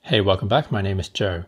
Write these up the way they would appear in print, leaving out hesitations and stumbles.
Hey, welcome back. My name is Joe.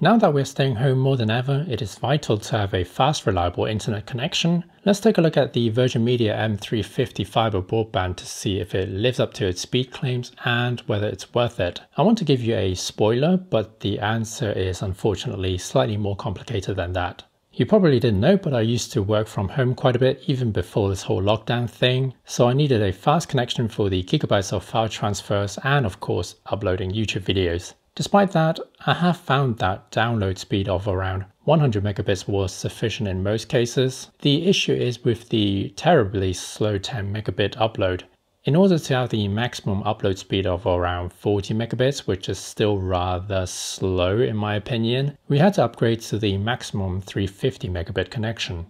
Now that we're staying home more than ever, it is vital to have a fast, reliable internet connection. Let's take a look at the Media M350 Fibre Broadband to see if it lives up to its speed claims and whether it's worth it. I want to give you a spoiler, but the answer is unfortunately slightly more complicated than that. You probably didn't know, but I used to work from home quite a bit even before this whole lockdown thing, so I needed a fast connection for the gigabytes of file transfers and of course uploading YouTube videos. Despite that, I have found that download speed of around 100 megabits was sufficient in most cases. The issue is with the terribly slow 10 megabit upload. In order to have the maximum upload speed of around 40 megabits, which is still rather slow in my opinion, we had to upgrade to the maximum 350 megabit connection.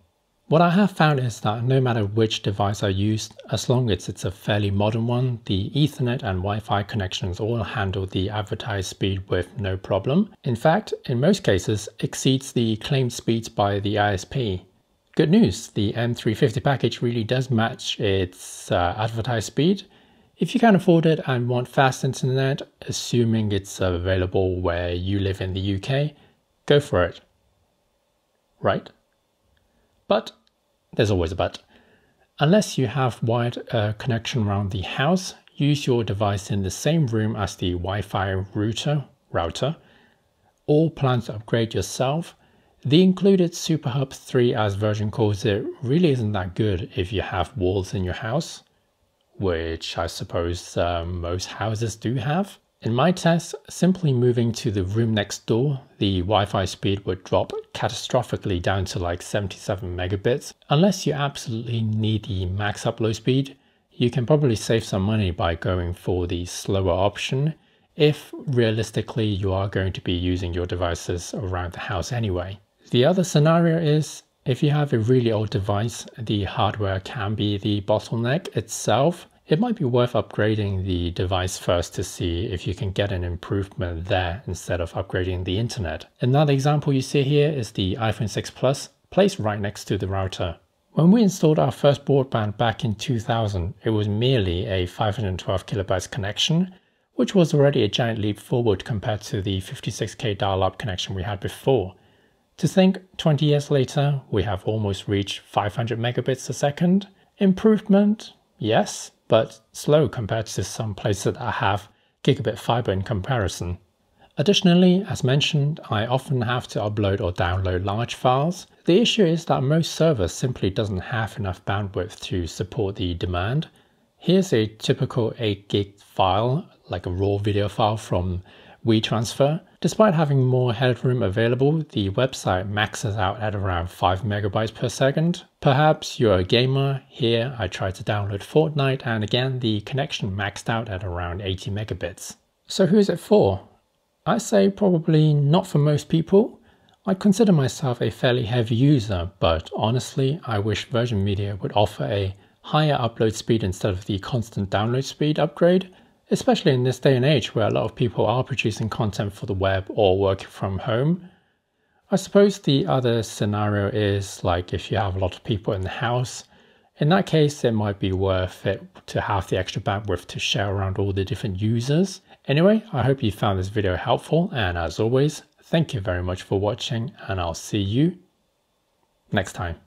What I have found is that no matter which device I use, as long as it's a fairly modern one, the Ethernet and Wi-Fi connections all handle the advertised speed with no problem. In fact, in most cases, exceeds the claimed speeds by the ISP. Good news, the M350 package really does match its advertised speed. If you can afford it and want fast internet, assuming it's available where you live in the UK, go for it. Right? But there's always a but. Unless you have wired connection around the house, use your device in the same room as the Wi-Fi router, or plan to upgrade yourself. The included SuperHub 3, as version calls it, really isn't that good if you have walls in your house, which I suppose most houses do have. In my test, simply moving to the room next door, the Wi-Fi speed would drop catastrophically down to like 77 megabits. Unless you absolutely need the max upload speed, you can probably save some money by going for the slower option, if realistically you are going to be using your devices around the house anyway. The other scenario is, if you have a really old device, the hardware can be the bottleneck itself. It might be worth upgrading the device first to see if you can get an improvement there instead of upgrading the internet. Another example you see here is the iPhone 6 Plus, placed right next to the router. When we installed our first broadband back in 2000, it was merely a 512 kilobytes connection, which was already a giant leap forward compared to the 56K dial-up connection we had before. To think 20 years later, we have almost reached 500 megabits a second. Improvement, yes, but slow compared to some places that have gigabit fiber in comparison. Additionally, as mentioned, I often have to upload or download large files. The issue is that most servers simply doesn't have enough bandwidth to support the demand. Here's a typical 8 gig file, like a raw video file from WeTransfer. Despite having more headroom available, the website maxes out at around 5 megabytes per second. Perhaps you're a gamer. Here I tried to download Fortnite and again the connection maxed out at around 80 megabits. So who is it for? I say probably not for most people. I consider myself a fairly heavy user, but honestly I wish Virgin Media would offer a higher upload speed instead of the constant download speed upgrade. Especially in this day and age where a lot of people are producing content for the web or working from home. I suppose the other scenario is like if you have a lot of people in the house. In that case, it might be worth it to have the extra bandwidth to share around all the different users. Anyway, I hope you found this video helpful, and as always, thank you very much for watching, and I'll see you next time.